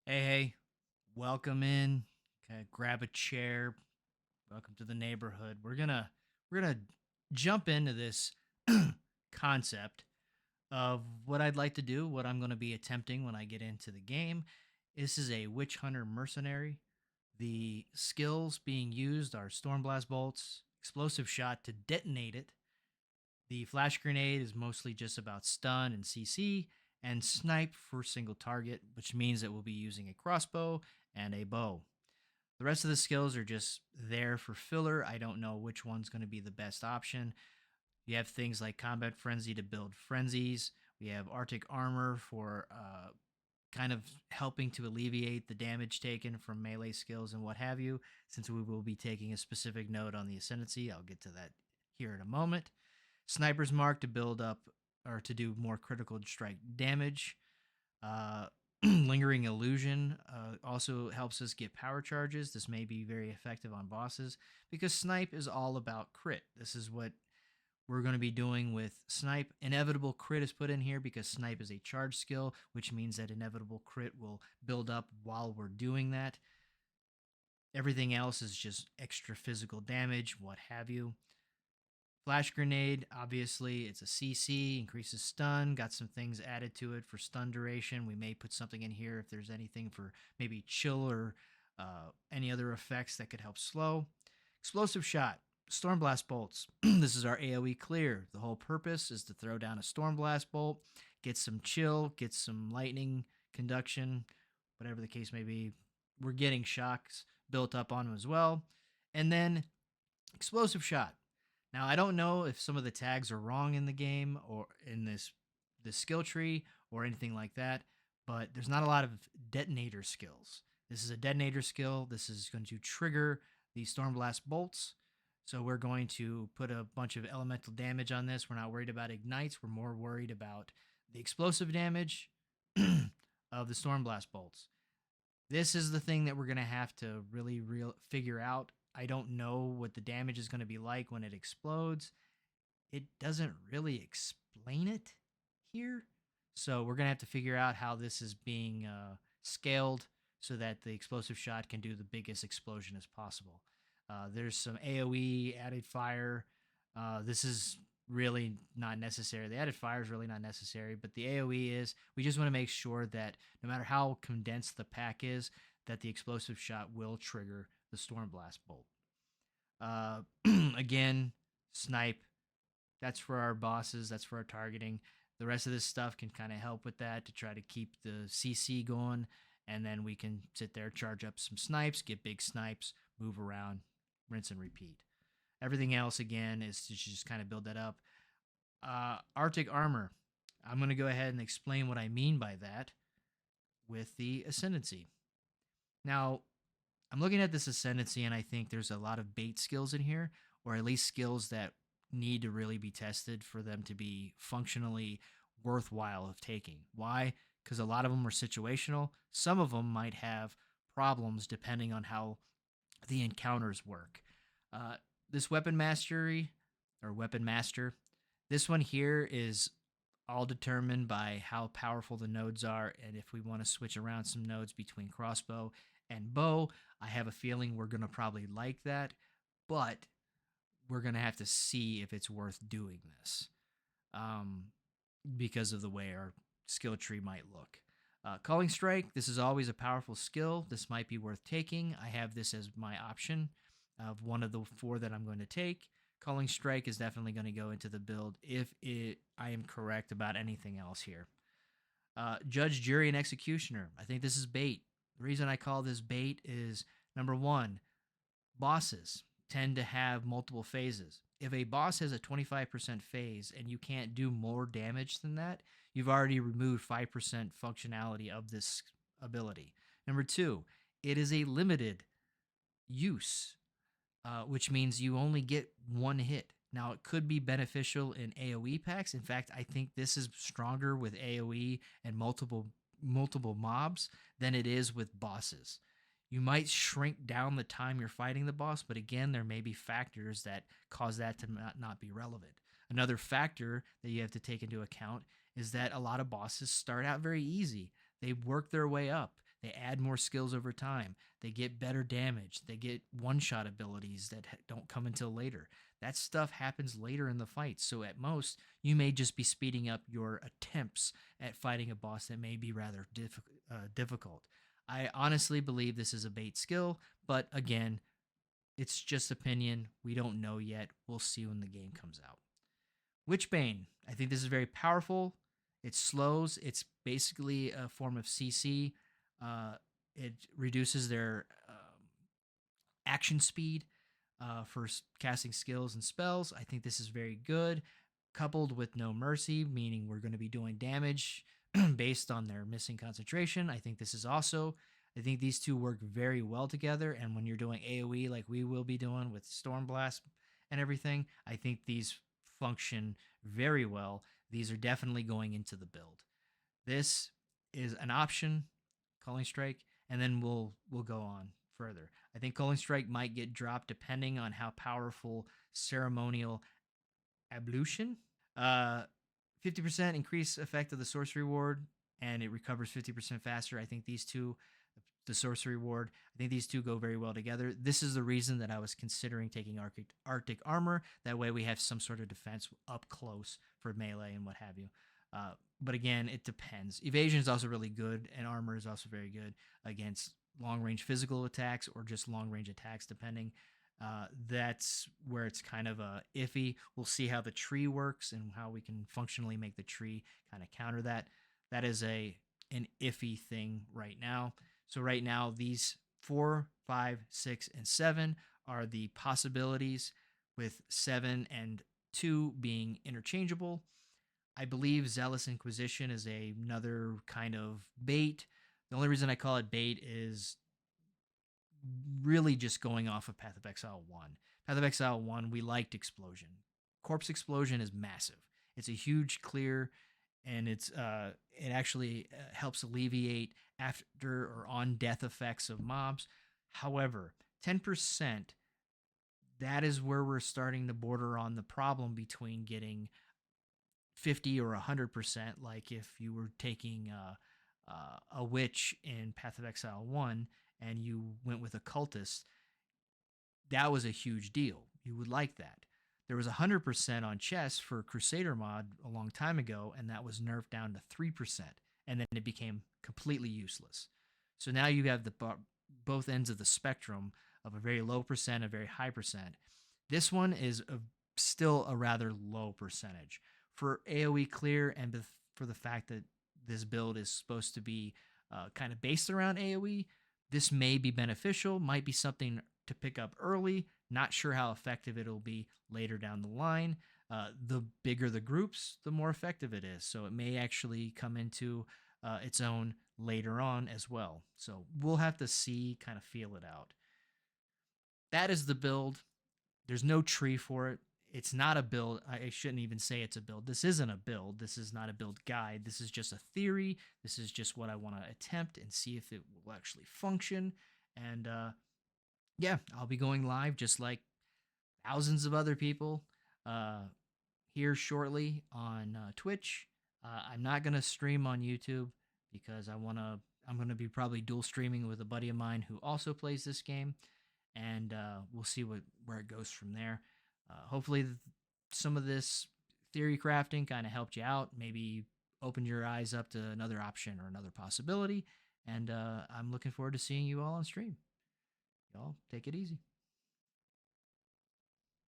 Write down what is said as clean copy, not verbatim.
Hey, welcome in. Okay, grab a chair. Welcome to the neighborhood. We're gonna jump into this concept of what I'd like to do, what I'm gonna be attempting when I get into the game. This is a witch hunter mercenary. The skills being used are Stormblast Bolts, explosive shot to detonate it. The flash grenade is mostly just about stun and CC, and snipe for single target, which means that we'll be using a crossbow and a bow. The rest of the skills are just there for filler. I don't know which one's going to be the best option. You have things like Combat Frenzy to build frenzies. We have Arctic Armor for kind of helping to alleviate the damage taken from melee skills and what have you. Since we will be taking a specific note on the Ascendency, I'll get to that here in a moment. Sniper's Mark to build up or to do more critical strike damage. Uh, Lingering Illusion also helps us get power charges. This may be very effective on bosses because Snipe is all about crit. This is what we're going to be doing with Snipe. Inevitable Crit is put in here because Snipe is a charge skill, which means that Inevitable Crit will build up while we're doing that. Everything else is just extra physical damage, what have you. Flash Grenade, obviously, it's a CC, increases stun, got some things added to it for stun duration. We may put something in here if there's anything for maybe chill or any other effects that could help slow. Explosive Shot, Stormblast Bolts. This is our AoE clear. The whole purpose is to throw down a Stormblast Bolt, get some chill, get some lightning conduction, whatever the case may be. We're getting shocks built up on them as well. And then Explosive Shot. Now, I don't know if some of the tags are wrong in the game or in this skill tree or anything like that, but there's not a lot of detonator skills. This is a detonator skill. This is going to trigger the Stormblast Bolts. So we're going to put a bunch of elemental damage on this. We're not worried about ignites. We're more worried about the explosive damage of the Stormblast Bolts. This is the thing that we're going to have to really figure out. I don't know what the damage is going to be like when it explodes. It doesn't really explain it here. So we're going to have to figure out how this is being scaled so that the explosive shot can do the biggest explosion as possible. There's some AoE added fire. This is really not necessary. The added fire is really not necessary, but the AoE is. We just want to make sure that no matter how condensed the pack is, that the explosive shot will trigger the Stormblast Bolt. Uh, Again, snipe. That's for our bosses. That's for our targeting. The rest of this stuff can kind of help with that to try to keep the CC going, and then we can sit there, charge up some snipes, get big snipes, move around, rinse and repeat. Everything else again is to just kind of build that up. Arctic armor. I'm going to go ahead and explain what I mean by that with the Ascendency. Now, I'm looking at this Ascendancy and I think there's a lot of bait skills in here, or at least skills that need to really be tested for them to be functionally worthwhile of taking. Why? Because a lot of them are situational. Some of them might have problems depending on how the encounters work. Uh, this weapon mastery or weapon master, this one here is all determined by how powerful the nodes are, and if we want to switch around some nodes between crossbow and bow, I have a feeling we're going to probably like that, but we're going to have to see if it's worth doing this um, because of the way our skill tree might look. Calling Strike, this is always a powerful skill. This might be worth taking. I have this as my option of one of the four that I'm going to take. Calling Strike is definitely going to go into the build if I am correct about anything else here. Judge, Jury, and Executioner. I think this is bait. The reason I call this bait is number one, bosses tend to have multiple phases. If a boss has a 25% phase and you can't do more damage than that, you've already removed 5% functionality of this ability. Number two, it is a limited use, which means you only get one hit. Now, it could be beneficial in AoE packs. In fact, I think this is stronger with AoE and multiple mobs than it is with bosses. You might shrink down the time you're fighting the boss, but again, there may be factors that cause that to not be relevant. Another factor that you have to take into account is that a lot of bosses start out very easy. They work their way up. They add more skills over time. They get better damage. They get one-shot abilities that don't come until later. That stuff happens later in the fight. So at most, you may just be speeding up your attempts at fighting a boss that may be rather difficult. I honestly believe this is a bait skill, but again, it's just opinion. We don't know yet. We'll see when the game comes out. Witchbane. I think this is very powerful. It slows. It's basically a form of CC. It reduces their action speed for casting skills and spells. I think this is very good. Coupled with no mercy, meaning we're going to be doing damage based on their missing concentration. I think this is also. I think these two work very well together. And when you're doing AoE like we will be doing with Stormblast and everything, I think these function very well. These are definitely going into the build. This is an option, Culling Strike, and then we'll go on further. I think Culling Strike might get dropped depending on how powerful Ceremonial Ablution. 50% increase effect of the sorcery ward, and it recovers 50% faster. I think these two, the sorcery ward, I think these two go very well together. This is the reason that I was considering taking Arctic armor. That way we have some sort of defense up close for melee and what have you. But again, it depends. Evasion is also really good, and armor is also very good against long-range physical attacks or just long-range attacks, depending. That's where it's kind of iffy. We'll see how the tree works and how we can functionally make the tree kind of counter that. That is an iffy thing right now. So right now, these 4, 5, 6, and 7 are the possibilities, with 7 and 2 being interchangeable. I believe Zealous Inquisition is another kind of bait. The only reason I call it bait is really just going off of Path of Exile 1. Path of Exile 1, we liked Explosion. Corpse Explosion is massive. It's a huge clear, and it actually helps alleviate after or on death effects of mobs. However, 10%, that is where we're starting to border on the problem between getting 50 or 100%, like if you were taking a witch in Path of Exile 1 and you went with a cultist. That was a huge deal. You would like that. There was 100% on chess for Crusader mod a long time ago, and that was nerfed down to 3%, and then it became completely useless. So now you have both ends of the spectrum of a very low percent, a very high percent. This one is still a rather low percentage. For AoE clear and for the fact that this build is supposed to be kind of based around AoE, this may be beneficial, might be something to pick up early. Not sure how effective it'll be later down the line. The bigger the groups, the more effective it is. So it may actually come into its own later on as well. So we'll have to see, kind of feel it out. That is the build. There's no tree for it. It's not a build. I shouldn't even say it's a build. This isn't a build. This is not a build guide. This is just a theory. This is just what I want to attempt and see if it will actually function. And yeah, I'll be going live just like thousands of other people here shortly on Twitch. I'm not going to stream on YouTube because I'm going to be probably dual streaming with a buddy of mine who also plays this game. And we'll see where it goes from there. Hopefully some of this theory crafting kind of helped you out, maybe opened your eyes up to another option or another possibility. And I'm looking forward to seeing you all on stream. Y'all take it easy.